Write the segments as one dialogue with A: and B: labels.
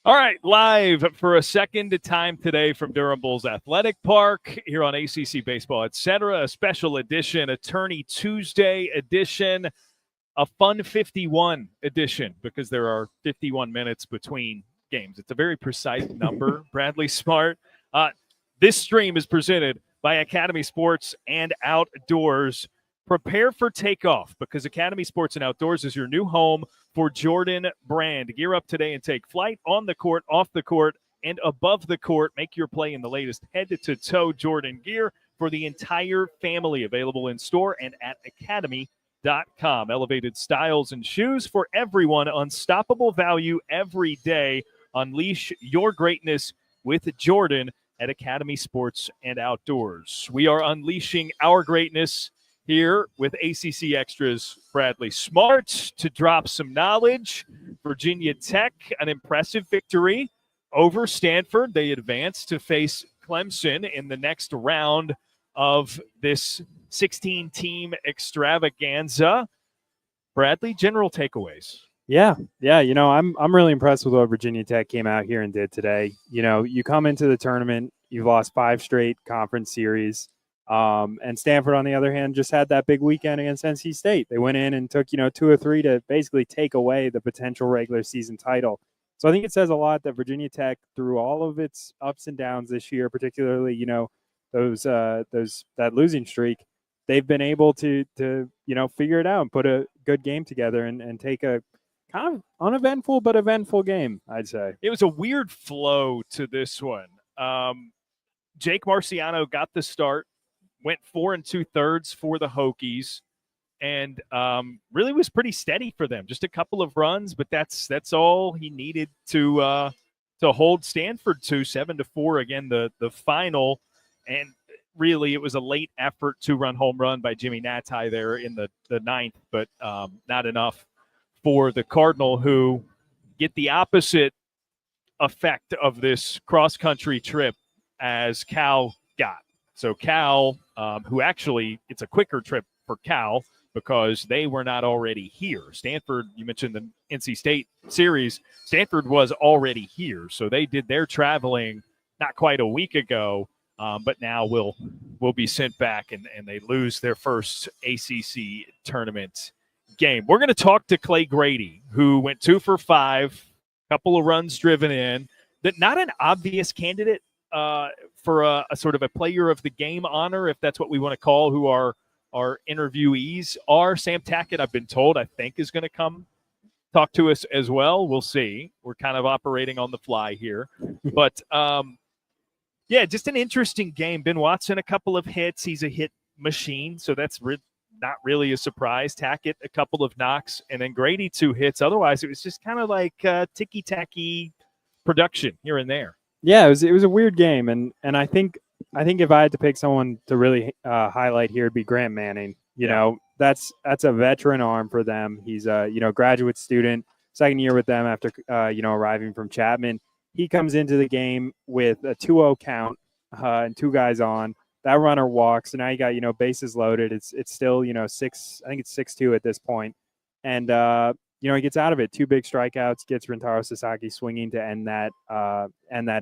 A: All right, live for a second time today from Durham Bulls Athletic Park here on ACC Baseball, etc. A special edition, a Tourney Tuesday edition, a Fun 51 edition because there are 51 minutes between games. It's a very precise number, Bradley Smart. This stream is presented by Academy Sports and Outdoors. Prepare for takeoff because Academy Sports and Outdoors is your new home for Jordan Brand. Gear up today and take flight on the court, off the court, and above the court. Make your play in the latest head-to-toe Jordan gear for the entire family. Available in store and at academy.com. Elevated styles and shoes for everyone. Unstoppable value every day. Unleash your greatness with Jordan at Academy Sports and Outdoors. We are unleashing our greatness here with ACC Extra's Bradley Smart to drop some knowledge. Virginia Tech, an impressive victory over Stanford. They advance to face Clemson in the next round of this 16-team extravaganza. Bradley, general takeaways.
B: Yeah. I'm really impressed with what Virginia Tech came out here and did today. You come into the tournament, you've lost 5 straight conference series. And Stanford, on the other hand, just had that big weekend against NC State. They went in and took, 2 or 3 to basically take away the potential regular season title. So I think it says a lot that Virginia Tech, through all of its ups and downs this year, particularly, that losing streak, they've been able to figure it out and put a good game together and take a kind of uneventful but eventful game, I'd say.
A: It was a weird flow to this one. Jake Marciano got the start. Went 4 2/3 for the Hokies, and really was pretty steady for them. Just a couple of runs, but that's all he needed to hold Stanford to 7-4 again. The final, and really it was a late effort 2-run home run by Jimmy Natai there in the 9th, but not enough for the Cardinal, who get the opposite effect of this cross country trip as Cal got. So Cal, who actually, it's a quicker trip for Cal because they were not already here. Stanford, you mentioned the NC State series. Stanford was already here. So they did their traveling not quite a week ago, but now will be sent back, and they lose their first ACC tournament game. We're going to talk to Clay Grady, who went 2 for 5, couple of runs driven in. That not an obvious candidate for a sort of a player of the game honor, if that's what we want to call who our interviewees are. Sam Tackett, I've been told, I think is going to come talk to us as well. We'll see. We're kind of operating on the fly here. But, just an interesting game. Ben Watson, a couple of hits. He's a hit machine, so that's not really a surprise. Tackett, a couple of knocks, and then Grady 2 hits. Otherwise, it was just kind of like ticky-tacky production here and there.
B: Yeah, it was a weird game, and I think if I had to pick someone to really highlight here, it'd be Grant Manning. You know, that's a veteran arm for them. He's a graduate student, second year with them after arriving from Chapman. He comes into the game with a 2-0 count and 2 guys on. That runner walks, and now you got bases loaded. It's still 6. I think it's 6-2 at this point, and he gets out of it. 2 big strikeouts, gets Rintaro Sasaki swinging to end that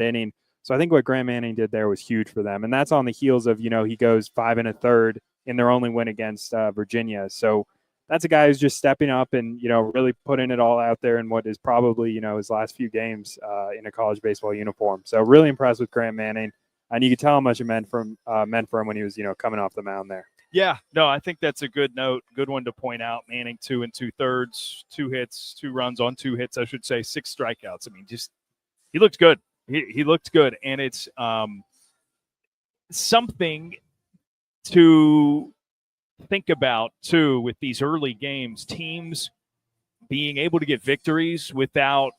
B: inning. So I think what Grant Manning did there was huge for them. And that's on the heels of, he goes 5 1/3 in their only win against Virginia. So that's a guy who's just stepping up and, really putting it all out there in what is probably, his last few games in a college baseball uniform. So really impressed with Grant Manning. And you could tell how much it meant for him when he was, coming off the mound there.
A: Yeah, no, I think that's a good note, good one to point out. Manning 2 2/3, 2 hits, 2 runs on 2 hits, I should say, 6 strikeouts. I mean, just he looked good. He looked good, and it's something to think about too with these early games. Teams being able to get victories without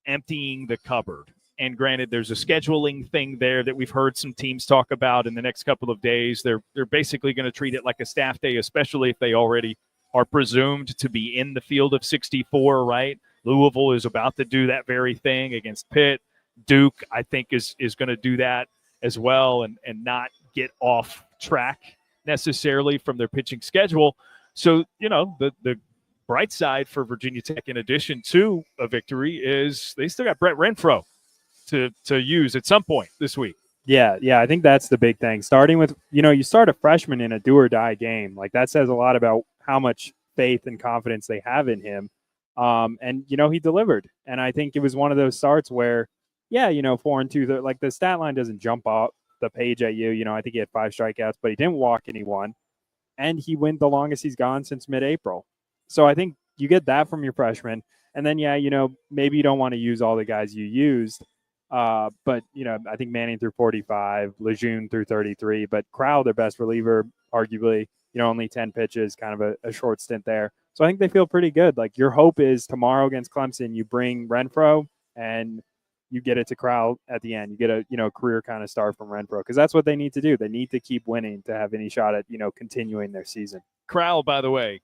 A: emptying the cupboard. And granted, there's a scheduling thing there that we've heard some teams talk about in the next couple of days. They're basically going to treat it like a staff day, especially if they already are presumed to be in the field of 64, right? Louisville is about to do that very thing against Pitt. Duke, I think, is going to do that as well and not get off track necessarily from their pitching schedule. So, the bright side for Virginia Tech, in addition to a victory, is they still got Brett Renfro to use at some point this week.
B: Yeah, I think that's the big thing. Starting with, you start a freshman in a do-or-die game. Like, that says a lot about how much faith and confidence they have in him. And, he delivered. And I think it was one of those starts where, 4 and 2, like, the stat line doesn't jump off the page at you. I think he had 5 strikeouts, but he didn't walk anyone. And he went the longest he's gone since mid-April. So I think you get that from your freshman. And then, maybe you don't want to use all the guys you used. But, I think Manning threw 45, Lejeune threw 33, but Crowell, their best reliever, arguably, only 10 pitches, kind of a short stint there. So I think they feel pretty good. Like, your hope is tomorrow against Clemson, you bring Renfro and you get it to Crowell at the end. You get a, career kind of start from Renfro, because that's what they need to do. They need to keep winning to have any shot at, continuing their season.
A: Crowell, by the way,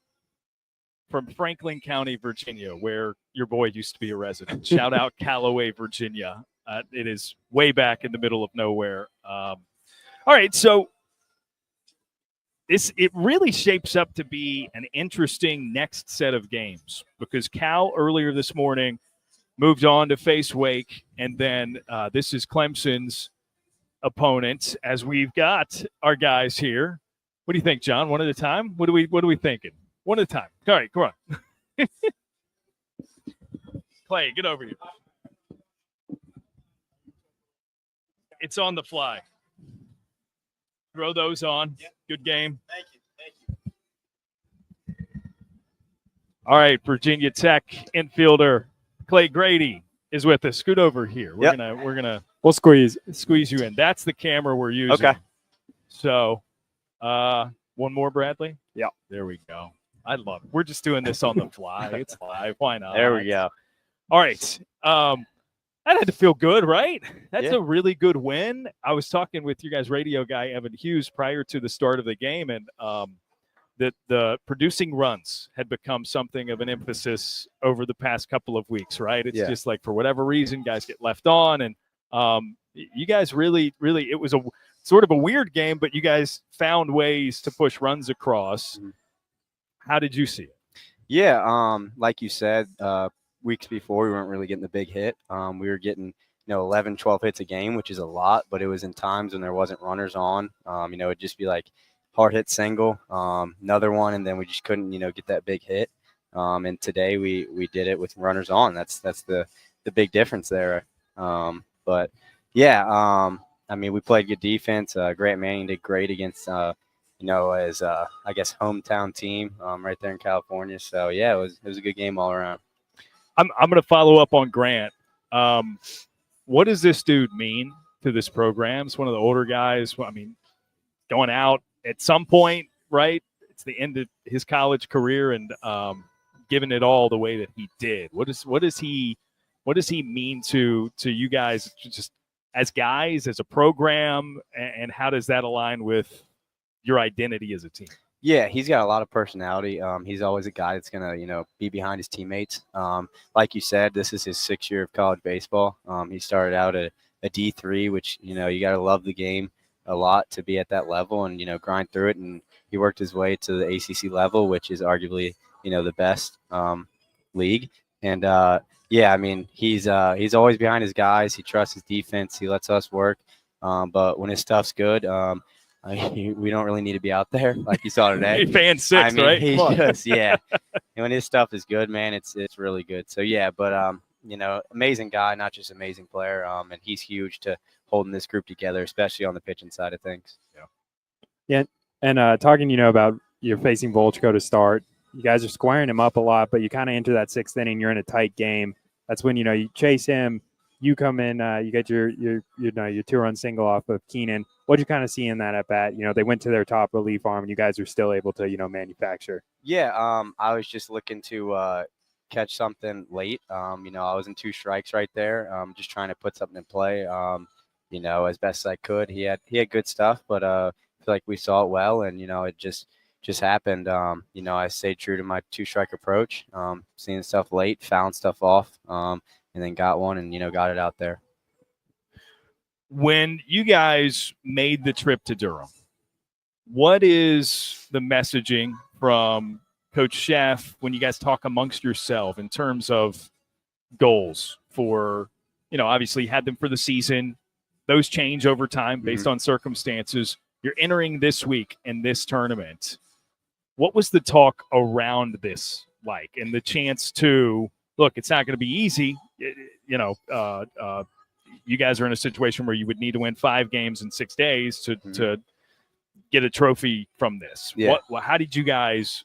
A: from Franklin County, Virginia, where your boy used to be a resident. Shout out Callaway, Virginia. It is way back in the middle of nowhere. All right, so it really shapes up to be an interesting next set of games, because Cal earlier this morning moved on to face Wake, and then this is Clemson's opponent. As we've got our guys here, what do you think, John? One at a time. What are we thinking? One at a time. All right, come on. Clay, get over here. It's on the fly. Throw those on. Yep. Good game.
C: Thank you.
A: All right, Virginia Tech infielder Clay Grady is with us. Scoot over here. We're gonna
B: we'll squeeze
A: you in. That's the camera we're using.
C: Okay.
A: So, one more, Bradley.
B: Yeah.
A: There we go. I love it. We're just doing this on the fly. It's live. Why not?
C: There we go.
A: All right. That had to feel good, right? That's a really good win. I was talking with you guys' radio guy, Evan Hughes, prior to the start of the game, and that the producing runs had become something of an emphasis over the past couple of weeks, right? It's just like, for whatever reason, guys get left on, and you guys really, it was a sort of a weird game, but you guys found ways to push runs across. Mm-hmm. How did you see it?
C: Yeah, like you said, weeks before, we weren't really getting the big hit. We were getting, 11, 12 hits a game, which is a lot, but it was in times when there wasn't runners on. It'd just be like hard hit single, another one, and then we just couldn't, get that big hit. And today we did it with runners on. That's the big difference there. But yeah, we played good defense. Grant Manning did great against, as I guess hometown team right there in California. So yeah, it was a good game all around.
A: I'm going to follow up on Grant. What does this dude mean to this program? It's one of the older guys. Going out at some point, right? It's the end of his college career, and giving it all the way that he did. What does he mean to you guys, just as guys, as a program, and how does that align with your identity as a team?
C: Yeah, he's got a lot of personality. He's always a guy that's going to, be behind his teammates. Like you said, this is his 6th year of college baseball. He started out at a D3, which, you got to love the game a lot to be at that level and, grind through it. And he worked his way to the ACC level, which is arguably, the best league. And, he's always behind his guys. He trusts his defense. He lets us work. But when his stuff's good, we don't really need to be out there like you saw today.
A: Fan 6, right?
C: He just, yeah. And when his stuff is good, man, it's really good. So yeah, but amazing guy, not just amazing player. And he's huge to holding this group together, especially on the pitching side of things.
B: Yeah. And talking, about you're facing Volchko to start. You guys are squaring him up a lot, but you kind of enter that 6th inning. You're in a tight game. That's when you chase him. You come in, you get your 2-run single off of Keenan. What'd you kind of see in that at bat? They went to their top relief arm, and you guys are still able to, manufacture.
C: Yeah, I was just looking to catch something late. I was in 2 strikes right there, just trying to put something in play. As best as I could. He had good stuff, but I feel like we saw it well, and it just happened. I stayed true to my 2-strike approach. Seeing stuff late, found stuff off. And then got one and, got it out there.
A: When you guys made the trip to Durham, what is the messaging from Coach Chef, when you guys talk amongst yourself in terms of goals for, obviously you had them for the season. Those change over time based on circumstances. You're entering this week in this tournament. What was the talk around this like, and the chance to look? It's not going to be easy. You guys are in a situation where you would need to win 5 games in 6 days to get a trophy from this.
C: Yeah.
A: How did you guys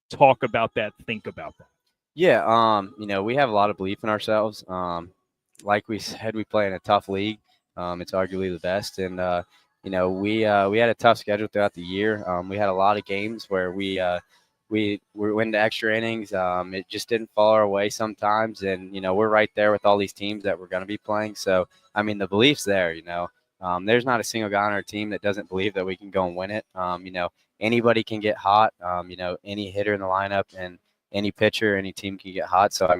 A: talk about that? Think about that?
C: Yeah. We have a lot of belief in ourselves. Like we said, we play in a tough league. It's arguably the best, and we had a tough schedule throughout the year. We had a lot of games where we went to extra innings. It just didn't fall our way sometimes, and we're right there with all these teams that we're going to be playing. So the belief's there. There's not a single guy on our team that doesn't believe that we can go and win it. Anybody can get hot. Any hitter in the lineup and any pitcher, any team can get hot. So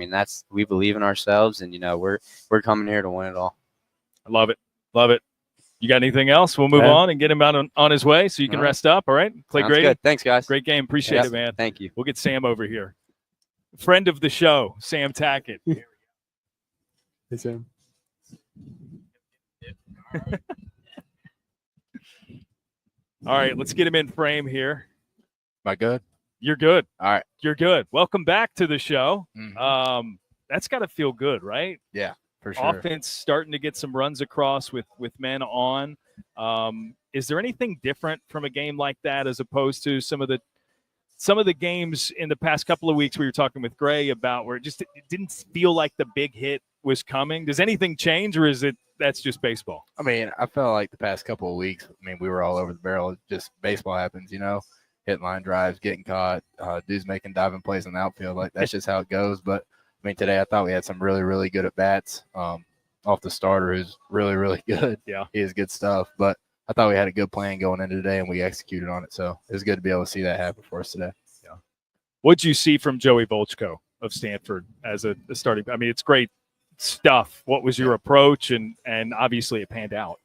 C: we believe in ourselves, and we're coming here to win it all.
A: I love it. Love it. You got anything else? We'll move on and get him out on his way so you can rest up. All right. Clay
C: Sounds
A: Grady.
C: Good. Thanks, guys.
A: Great game. Appreciate it, man.
C: Thank you.
A: We'll get Sam over here. Friend of the show, Sam Tackett.
B: Hey, Sam.
A: All right. Let's get him in frame here.
D: Am I good?
A: You're good.
D: All right.
A: You're good. Welcome back to the show.
D: Mhm.
A: That's got to feel good, right?
D: Yeah, for sure.
A: Offense starting to get some runs across with men on. Is there anything different from a game like that as opposed to some of the games in the past couple of weeks we were talking with Gray about where it didn't feel like the big hit was coming? Does anything change, or is that's just baseball?
D: I felt like the past couple of weeks, we were all over the barrel. Just baseball happens, hit line drives, getting caught, dudes making diving plays in the outfield. Like, that's just how it goes. But today I thought we had some really, really good at bats off the starter, who's really, really good.
A: Yeah,
D: he has good stuff. But I thought we had a good plan going into today, and we executed on it. So it was good to be able to see that happen for us today.
A: Yeah. What'd you see from Joey Bolchko of Stanford as a starting? It's great stuff. What was your approach? And obviously it panned out.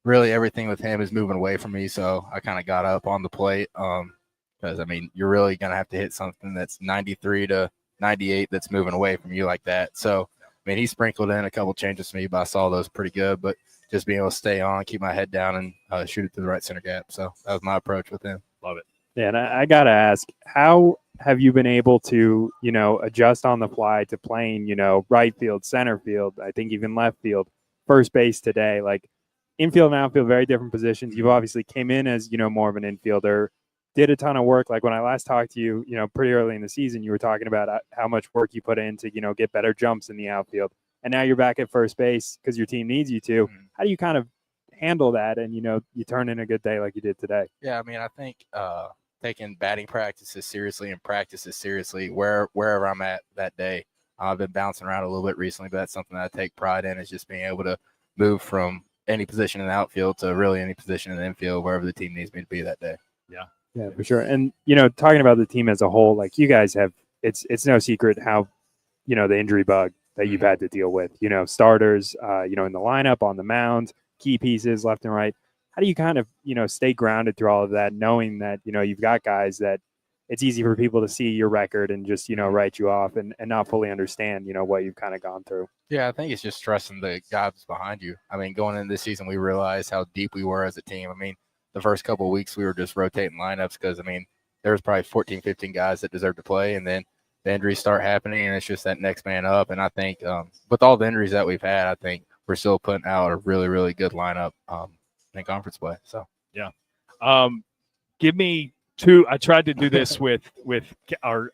D: Really everything with him is moving away from me. So I kind of got up on the plate because, you're really going to have to hit something that's 93 to 98 that's moving away from you like that. So, he sprinkled in a couple changes to me, but I saw those pretty good. But just being able to stay on, keep my head down, and shoot it to the right center gap. So that was my approach with him.
A: Love it.
B: Yeah, and I got to ask, how have you been able to, adjust on the fly to playing, right field, center field, I think even left field, first base today? Like, infield and outfield, very different positions. You've obviously came in as, more of an infielder, did a ton of work. Like, when I last talked to you, pretty early in the season, you were talking about how much work you put in to, get better jumps in the outfield. And now you're back at first base because your team needs you to. Mm-hmm. How do you kind of handle that and, you turn in a good day like you did today?
D: Yeah, I think taking batting practices seriously and practices seriously wherever I'm at that day. I've been bouncing around a little bit recently, but that's something that I take pride in, is just being able to move from any position in the outfield to really any position in the infield, wherever the team needs me to be that day.
B: Yeah, for sure. And, talking about the team as a whole, like, you guys have, it's no secret how, the injury bug that you've had to deal with, starters, in the lineup, on the mound, key pieces left and right. How do you kind of, stay grounded through all of that, knowing that, you've got guys that it's easy for people to see your record and just, write you off and not fully understand, what you've kind of gone through?
D: Yeah, I think it's just trusting the guys behind you. Going into this season, we realized how deep we were as a team. The first couple of weeks we were just rotating lineups because, there was probably 14, 15 guys that deserved to play, and then the injuries start happening, and it's just that next man up. And I think with all the injuries that we've had, I think we're still putting out a really, really good lineup in conference play. So,
A: yeah. Give me two. I tried to do this with our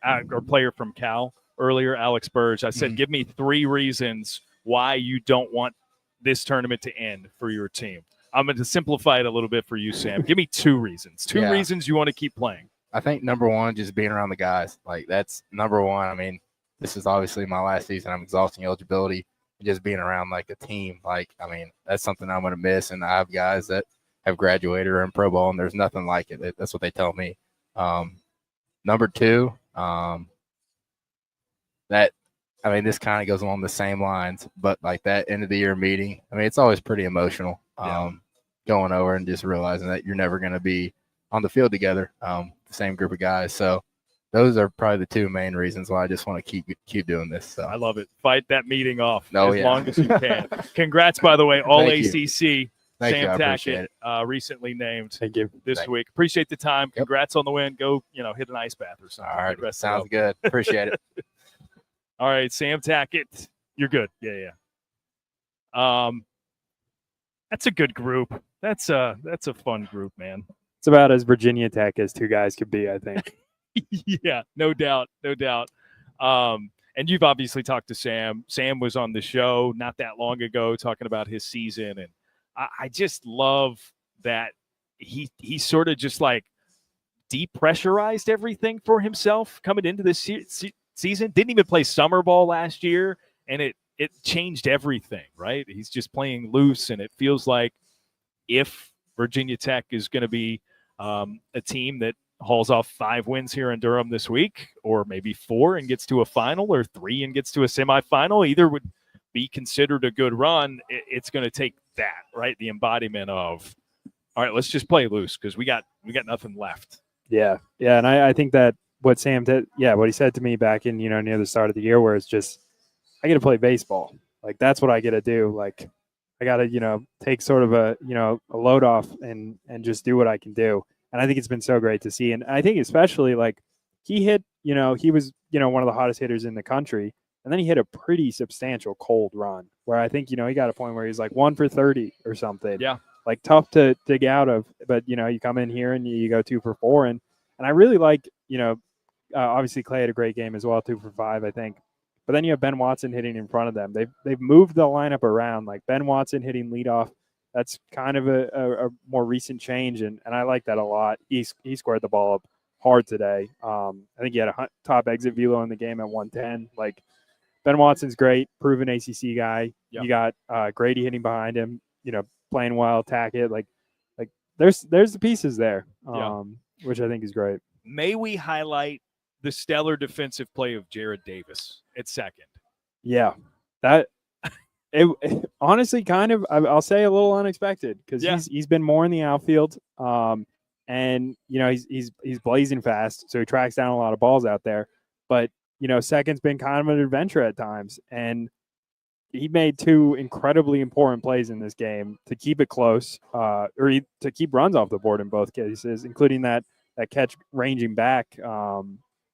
A: player from Cal earlier, Alex Burge. I said, give me 3 reasons why you don't want this tournament to end for your team. I'm going to simplify it a little bit for you, Sam. Give me 2 reasons. 2 reasons you want to keep playing.
D: I think number one, just being around the guys. Like, that's number one. This is obviously my last season. I'm exhausting eligibility. Just being around, like, a team. Like, that's something I'm going to miss. And I have guys that have graduated or in pro ball, and there's nothing like it. That's what they tell me. Number 2, this kind of goes along the same lines, but like that end of the year meeting, it's always pretty emotional. Going over and just realizing that you're never going to be on the field together, the same group of guys. So those are probably the two main reasons why I just want to keep doing this. So
A: I love it. Fight that meeting off
D: Oh,
A: as
D: yeah.
A: long as you can. Congrats, by the way, all
D: Thank you.
A: ACC.
D: Thank
A: Sam
D: you. I appreciate
A: Tackett,
D: it.
A: recently named
B: Thank you.
A: this
D: Thank
A: week. Appreciate the time.
D: Yep.
A: Congrats on the win. Go, hit an ice bath or something.
D: All right.
A: Good rest
D: Sounds
A: of
D: good. Appreciate it.
A: All right, Sam Tackett. You're good. Yeah. That's a good group. That's a fun group, man.
B: It's about as Virginia Tech as two guys could be, I think.
A: Yeah, no doubt. And you've obviously talked to Sam. Sam was on the show not that long ago talking about his season, and I just love that he sort of just like depressurized everything for himself coming into this season. Didn't even play summer ball last year, and it changed everything, right? He's just playing loose, and it feels like if Virginia Tech is going to be a team that hauls off 5 wins here in Durham this week, or maybe 4 and gets to a final, or 3 and gets to a semifinal, either would be considered a good run. It's going to take that, right? The embodiment of, all right, let's just play loose because we got nothing left.
B: Yeah, and I think that what Sam did, what he said to me back in near the start of the year, where it's just I get to play baseball, like that's what I get to do. Like I got to take sort of a load off and just do what I can do. And I think it's been so great to see. And I think especially like he hit, he was one of the hottest hitters in the country, and then he hit a pretty substantial cold run where I think he got a point where he's like 1 for 30 or something.
A: Yeah.
B: Like tough to dig out of, but you come in here and you go 2 for 4, and I really like obviously Clay had a great game as well, 2 for 5 I think, but then you have Ben Watson hitting in front of them. They've moved the lineup around, like Ben Watson hitting leadoff. That's kind of a more recent change, and I like that a lot. He squared the ball up hard today. I think he had a top exit velo in the game at 110. Like Ben Watson's great, proven ACC guy.
A: Yep.
B: You got Grady hitting behind him. Playing well, Tackett. Like there's the pieces there, which I think is great.
A: May we highlight the stellar defensive play of Jared Davis at second?
B: Yeah, that it honestly kind of I'll say a little unexpected because he's been more in the outfield, and he's blazing fast, so he tracks down a lot of balls out there. But second's been kind of an adventure at times, and he made 2 incredibly important plays in this game to keep it close, or to keep runs off the board in both cases, including that catch ranging back. That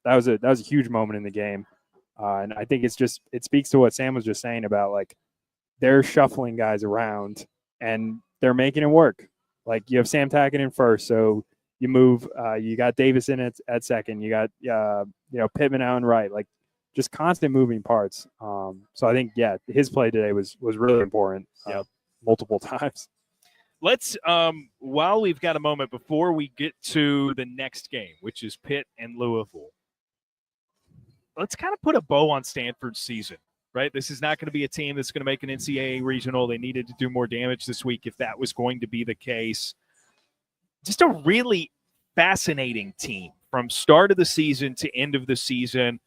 B: was a huge moment in the game, and I think it speaks to what Sam was just saying about like they're shuffling guys around and they're making it work. Like you have Sam Tackett in first, so you move. You got Davis in at second. You got Pittman out and right. Like just constant moving parts. So I think his play today was really important. Multiple times.
A: Let's while we've got a moment before we get to the next game, which is Pitt and Louisville, let's kind of put a bow on Stanford's season, right? This is not going to be a team that's going to make an NCAA regional. They needed to do more damage this week if that was going to be the case. Just a really fascinating team from start of the season to end of the season.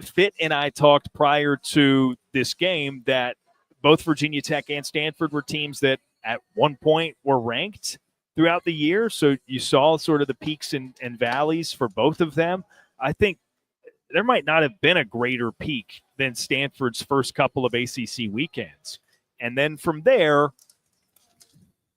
A: Fit and I talked prior to this game that both Virginia Tech and Stanford were teams that at one point were ranked throughout the year. So you saw sort of the peaks and valleys for both of them. I think there might not have been a greater peak than Stanford's first couple of ACC weekends. And then from there,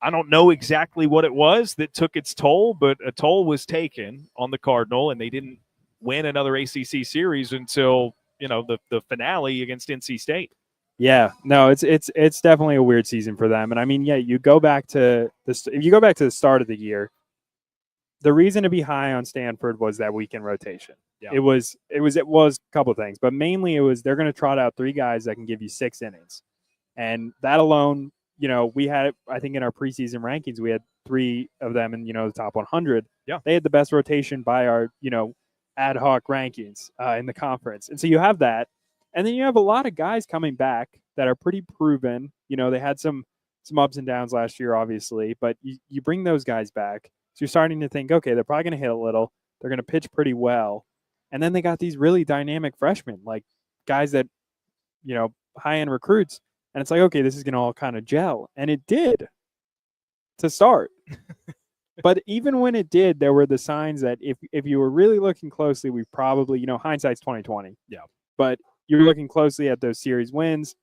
A: I don't know exactly what it was that took its toll, but a toll was taken on the Cardinal, and they didn't win another ACC series until, the finale against NC State.
B: Yeah, no, it's definitely a weird season for them. And I mean, you go back to this, if you go back to the start of the year, the reason to be high on Stanford was that weekend rotation. Yeah. It was a couple of things, but mainly it was they're going to trot out 3 guys that can give you 6 innings. And that alone, we had, I think in our preseason rankings, we had 3 of them in, the top 100.
A: Yeah.
B: They had the best rotation by our, ad hoc rankings in the conference. And so you have that. And then you have a lot of guys coming back that are pretty proven. They had some ups and downs last year, obviously, but you bring those guys back. So you're starting to think, okay, they're probably going to hit a little. They're going to pitch pretty well. And then they got these really dynamic freshmen, like guys that, high-end recruits. And it's like, okay, this is going to all kind of gel. And it did to start. But even when it did, there were the signs that if you were really looking closely, we probably, hindsight's 2020.
A: Yeah.
B: But you're looking closely at those series wins.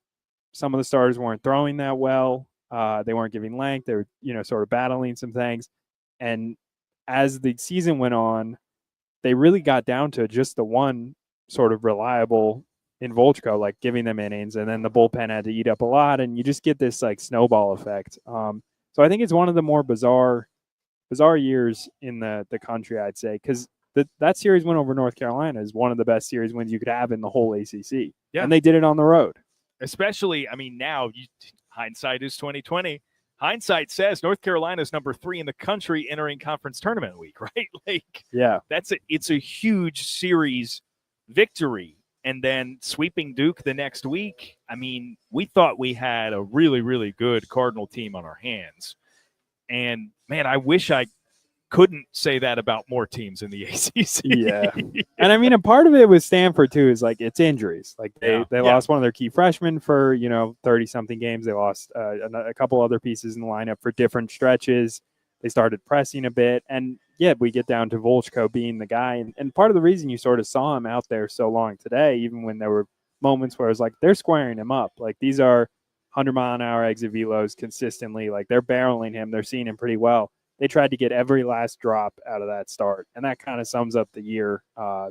B: Some of the starters weren't throwing that well. They weren't giving length. They were, sort of battling some things. And as the season went on, they really got down to just the one sort of reliable in Volchko, like giving them innings, and then the bullpen had to eat up a lot, and you just get this like snowball effect. So I think it's one of the more bizarre years in the country, I'd say, because that series win over North Carolina is one of the best series wins you could have in the whole ACC.
A: Yeah.
B: And they did it on the road.
A: Especially, now hindsight is 2020. Hindsight says North Carolina is number 3 in the country entering conference tournament week, right?
B: Yeah,
A: it's a huge series victory, and then sweeping Duke the next week. We thought we had a really, really good Cardinal team on our hands, and man, I wish I couldn't say that about more teams in the ACC.
B: Yeah. And a part of it with Stanford too is like it's injuries. Like they lost one of their key freshmen for 30-something games. They lost a couple other pieces in the lineup for different stretches. They started pressing a bit, and we get down to Volchko being the guy. And part of the reason you sort of saw him out there so long today, even when there were moments where it was like they're squaring him up. Like these are 100-mile-an-hour exit velos consistently. Like they're barreling him. They're seeing him pretty well. They tried to get every last drop out of that start, and that kind of sums up the year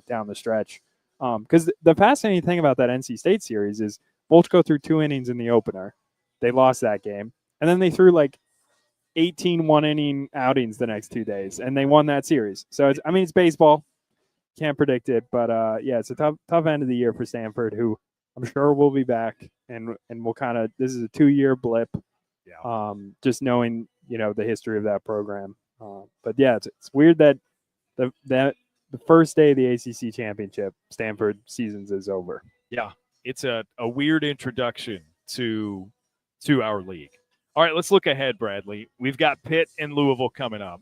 B: down the stretch. Because the fascinating thing about that NC State series is Volchko threw 2 innings in the opener. They lost that game, and then they threw like 18 one-inning outings the next 2 days, and they won that series. So it's baseball, can't predict it, but it's a tough end of the year for Stanford, who I'm sure will be back, and we'll kind of this is a 2-year blip.
A: Yeah.
B: Just knowing the history of that program, but it's weird that the first day of the ACC championship, Stanford seasons is over.
A: Yeah, it's a weird introduction to our league. All right, let's look ahead, Bradley. We've got Pitt and Louisville coming up,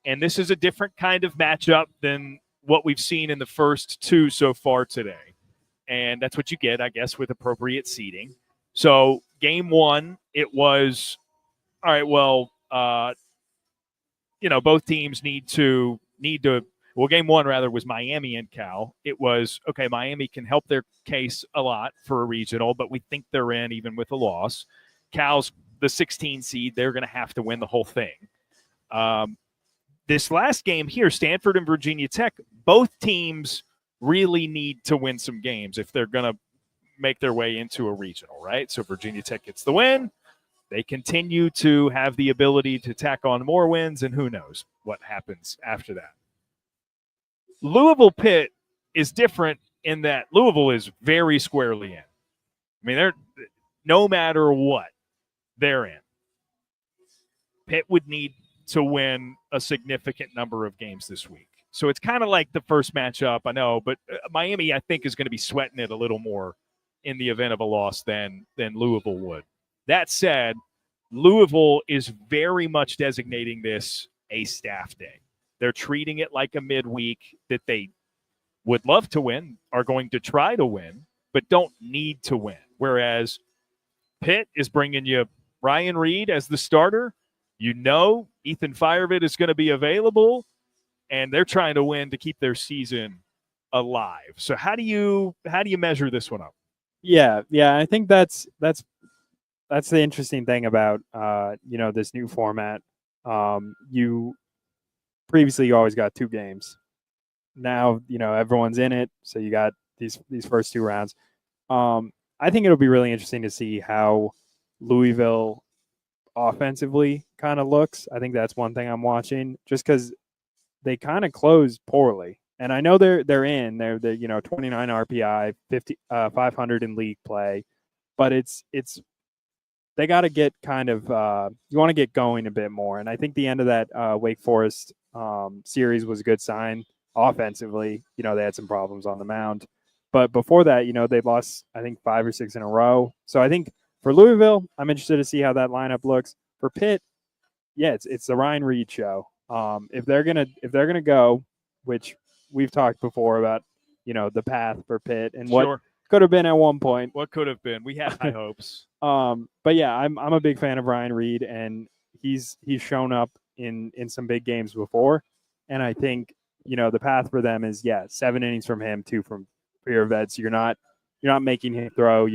A: and this is a different kind of matchup than what we've seen in the first 2 so far today, and that's what you get, I guess, with appropriate seeding. So game 1, it was all right. Well, both teams need to. Well, game 1 rather was Miami and Cal. It was okay. Miami can help their case a lot for a regional, but we think they're in even with a loss. Cal's the 16 seed. They're going to have to win the whole thing. This last game here, Stanford and Virginia Tech, both teams really need to win some games if they're going to make their way into a regional, right? So Virginia Tech gets the win. They continue to have the ability to tack on more wins, and who knows what happens after that. Louisville Pitt is different in that Louisville is very squarely in. They're no matter what, they're in. Pitt would need to win a significant number of games this week. So it's kind of like the first matchup, I know, but Miami, I think, is going to be sweating it a little more in the event of a loss than Louisville would. That said, Louisville is very much designating this a staff day. They're treating it like a midweek that they would love to win, are going to try to win, but don't need to win. Whereas Pitt is bringing you Ryan Reed as the starter. Ethan Firevitt is going to be available, and they're trying to win to keep their season alive. So how do you measure this one up?
B: Yeah, I think that's the interesting thing about this new format. You always got 2 games. Now everyone's in it, so you got these first 2 rounds. I think it'll be really interesting to see how Louisville offensively kind of looks. I think that's one thing I'm watching, just because they kind of closed poorly. And I know they're 29 RPI, 500 in league play, but it's they got to get kind of you want to get going a bit more. And I think the end of that Wake Forest series was a good sign offensively. They had some problems on the mound, but before that, they lost, I think, 5 or 6 in a row. So I think for Louisville, I'm interested to see how that lineup looks. For Pitt, it's the Ryan Reed show. If they're gonna go, which we've talked before about, the path for Pitt and what could have been at one point.
A: What could have been? We had high hopes.
B: But yeah, I'm a big fan of Ryan Reed, and he's shown up in some big games before. And I think, the path for them is, 7 innings from him, 2 from Veds. You're not making him throw,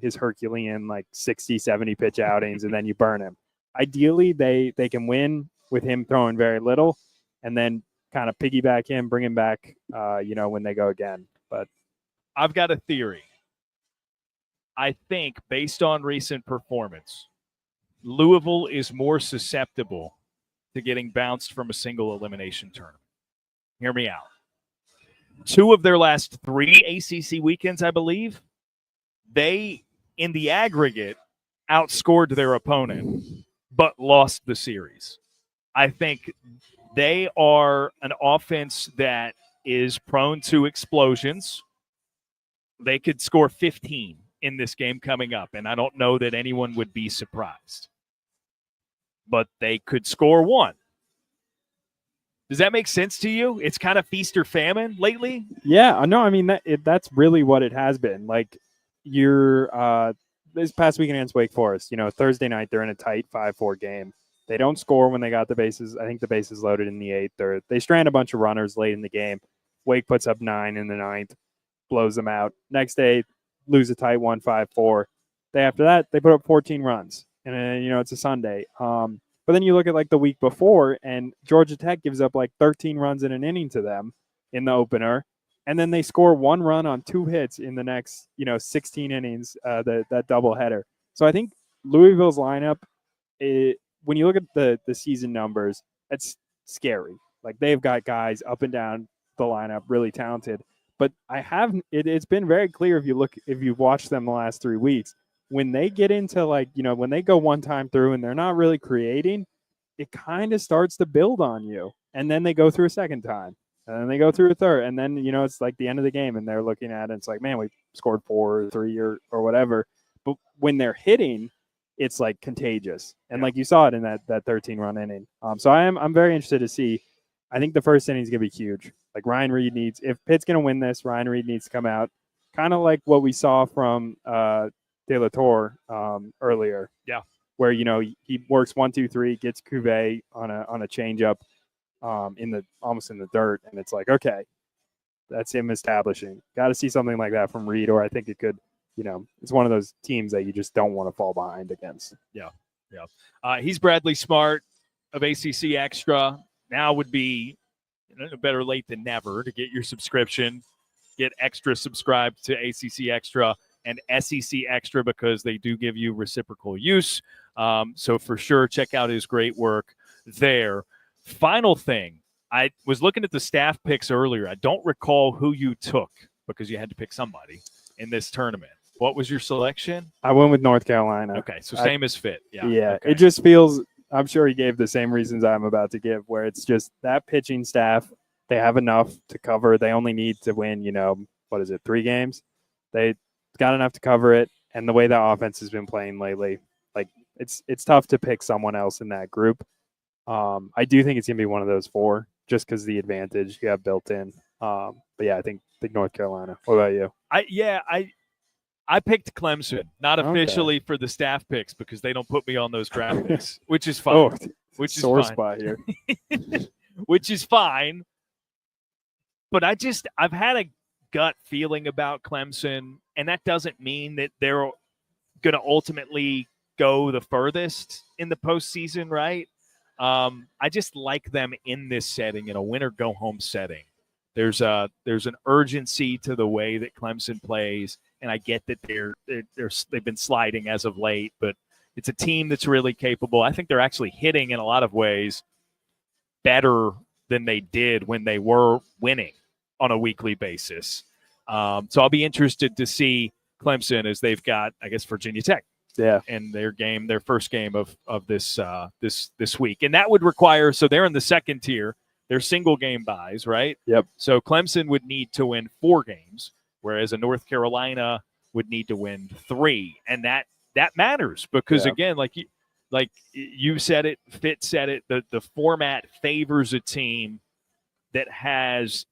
B: his Herculean like 60, 70 pitch outings and then you burn him. Ideally, they can win with him throwing very little and then kind of piggyback him, bring him back, when they go again. But
A: I've got a theory. I think based on recent performance, Louisville is more susceptible to getting bounced from a single elimination tournament. Hear me out. 2 of their last 3 ACC weekends, I believe, they, in the aggregate, outscored their opponent, but lost the series. I think they are an offense that is prone to explosions. They could score 15 in this game coming up, and I don't know that anyone would be surprised. But they could score 1. Does that make sense to you? It's kind of feast or famine lately?
B: Yeah, no, I mean, that's really what it has been. Like, this past weekend against Wake Forest, Thursday night, they're in a tight 5-4 game. They don't score when they got the bases. I think the bases loaded in the 8th. They strand a bunch of runners late in the game. Wake puts up 9 in the 9th, blows them out. Next day, lose a tight 1-5-4. Day after that, they put up 14 runs. And then, it's a Sunday. But then you look at like the week before, and Georgia Tech gives up like 13 runs in an inning to them in the opener, and then they score 1 run on 2 hits in the next 16 innings. That doubleheader. So I think Louisville's lineup, when you look at the season numbers, it's scary. Like they've got guys up and down the lineup, really talented. But it's been very clear if you've watched them the last 3 weeks. When they get into when they go one time through and they're not really creating, it kind of starts to build on you. And then they go through a second time and then they go through a third. And then, it's like the end of the game and they're looking at it. And it's like, man, we scored 4 or 3 or whatever. But when they're hitting, it's like contagious. And like you saw it in that 13-run inning. So I'm very interested to see. I think the first inning is going to be huge. Like Ryan Reed if Pitt's going to win this, Ryan Reed needs to come out. Kind of like what we saw from De La Torre earlier.
A: Yeah.
B: Where, he works 1, 2, 3, gets Cuvée on a changeup almost in the dirt. And it's like, okay, that's him establishing. Got to see something like that from Reed, or I think it could, it's one of those teams that you just don't want to fall behind against.
A: Yeah. He's Bradley Smart of ACC Extra. Now would be better late than never to get your subscription. Get extra subscribed to ACC Extra and SEC Extra because they do give you reciprocal use. So for sure, check out his great work there. Final thing, I was looking at the staff picks earlier. I don't recall who you took because you had to pick somebody in this tournament. What was your selection?
B: I went with North Carolina.
A: Okay, so same as Fit. Yeah. Okay.
B: It just feels – I'm sure he gave the same reasons I'm about to give, where it's just that pitching staff, they have enough to cover. They only need to win, 3 games? They got enough to cover it, and the way that offense has been playing lately, like it's tough to pick someone else in that group. I do think it's going to be one of those 4 just because the advantage you have built in. But yeah, I think North Carolina. What about you?
A: I picked Clemson, not officially for the staff picks because they don't put me on those draft picks, which is fine. Which is
B: sore
A: fine.
B: spot here.
A: Which is fine. But I've had a gut feeling about Clemson, and that doesn't mean that they're going to ultimately go the furthest in the postseason, right? I just like them in this setting, in a win-or-go-home setting. There's an urgency to the way that Clemson plays. And I get that they've been sliding as of late, but it's a team that's really capable. I think they're actually hitting in a lot of ways better than they did when they were winning on a weekly basis. So I'll be interested to see Clemson as they've got, I guess, Virginia Tech.
B: Yeah.
A: And their first game of this week. And that would require, so they're in the second tier. They're single game buys, right?
B: Yep.
A: So Clemson would need to win 4 games. Whereas a North Carolina would need to win 3, and that matters because again, like you said it, Fitz said it, the format favors a team that has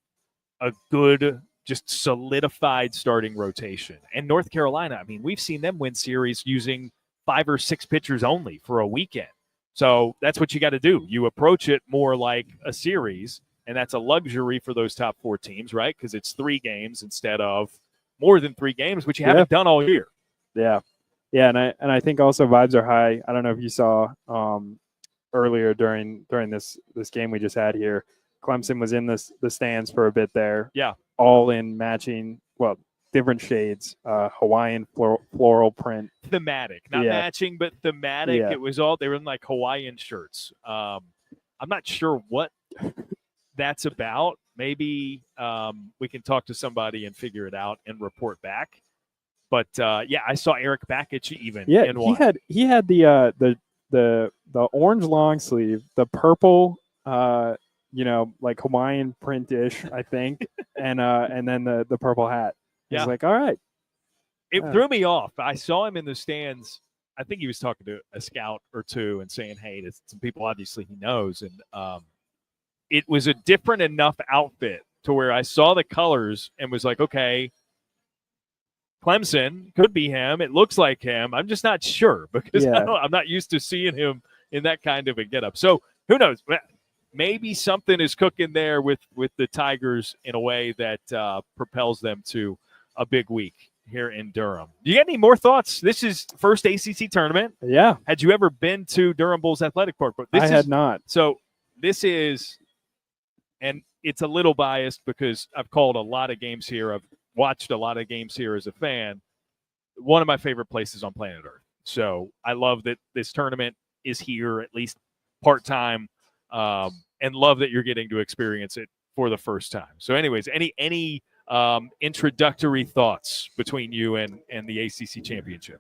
A: a good, just solidified starting rotation. And North Carolina, I mean, we've seen them win series using 5 or 6 pitchers only for a weekend. So that's what you got to do. You approach it more like a series, and that's a luxury for those top 4 teams, right? Because it's 3 games instead of more than 3 games, which you haven't done all year.
B: Yeah. Yeah, and I think also vibes are high. I don't know if you saw earlier during this game we just had here. Clemson was in the stands for a bit there.
A: Yeah.
B: All in matching, different shades, Hawaiian floral print.
A: Thematic, not matching, but thematic. Yeah. It was all, they were in like Hawaiian shirts. I'm not sure what that's about. Maybe we can talk to somebody and figure it out and report back. But I saw Eric Bakich even.
B: Yeah,
A: in one.
B: he had the orange long sleeve, the purple, like Hawaiian print-ish, I think, and then the purple hat. He's like, all right.
A: It threw me off. I saw him in the stands. I think he was talking to a scout or two and saying, hey, to some people obviously he knows. And it was a different enough outfit to where I saw the colors and was like, okay, Clemson could be him. It looks like him. I'm just not sure because I'm not used to seeing him in that kind of a getup. So who knows? Maybe something is cooking there with the Tigers in a way that propels them to a big week here in Durham. Do you got any more thoughts? This is first ACC tournament.
B: Yeah.
A: Had you ever been to Durham Bulls Athletic Park? But
B: I had not.
A: So this is, and it's a little biased because I've called a lot of games here. I've watched a lot of games here as a fan. One of my favorite places on planet Earth. So I love that this tournament is here at least part-time, and love that you're getting to experience it for the first time. So anyways, any introductory thoughts between you and the ACC championship?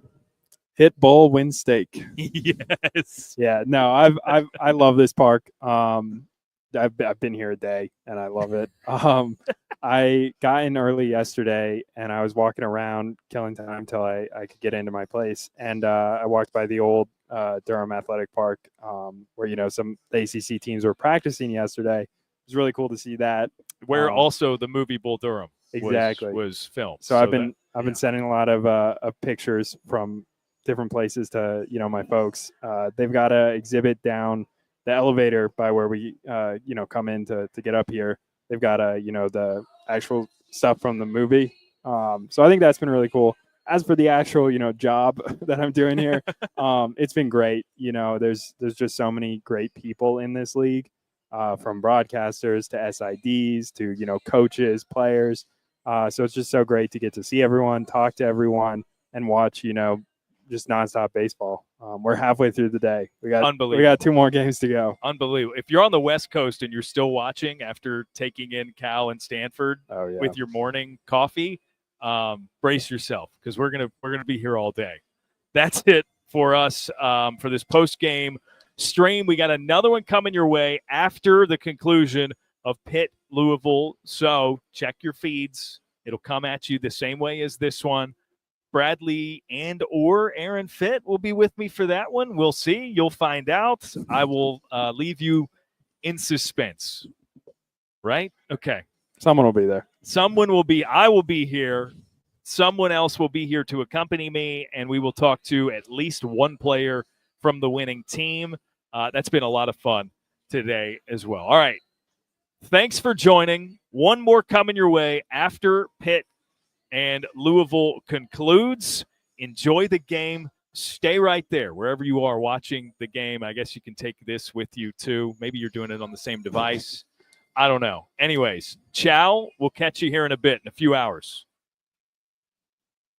B: Hit bowl, win steak.
A: Yes.
B: Yeah. No, I love this park. I've been here a day and I love it. I got in early yesterday and I was walking around killing time till I could get into my place. And I walked by the old Durham Athletic Park where, some ACC teams were practicing yesterday. It was really cool to see that.
A: Where also the movie Bull Durham was filmed.
B: So I've been sending a lot of pictures from different places to, my folks. They've got an exhibit down the elevator by where we, come in to get up here. They've got the actual stuff from the movie. So I think that's been really cool. As for the actual, job that I'm doing here, it's been great. There's just so many great people in this league, from broadcasters to SIDs to, coaches, players. So it's just so great to get to see everyone, talk to everyone, and watch, just nonstop baseball. We're halfway through the day. We got 2 more games to go.
A: Unbelievable. If you're on the West Coast and you're still watching after taking in Cal and Stanford with your morning coffee, brace yourself because we're gonna be here all day. That's it for us for this post game stream. We got another one coming your way after the conclusion of Pitt Louisville. So check your feeds. It'll come at you the same way as this one. Bradley and or Aaron Fitt will be with me for that one. We'll see. You'll find out. I will leave you in suspense. Right? Okay.
B: Someone will be there.
A: I will be here. Someone else will be here to accompany me, and we will talk to at least one player from the winning team. That's been a lot of fun today as well. All right. Thanks for joining. One more coming your way after Pitt and Louisville concludes. Enjoy the game. Stay right there wherever you are watching the game. I guess you can take this with you too. Maybe you're doing it on the same device. I don't know. Anyways, ciao. We'll catch you here in a bit, in a few hours.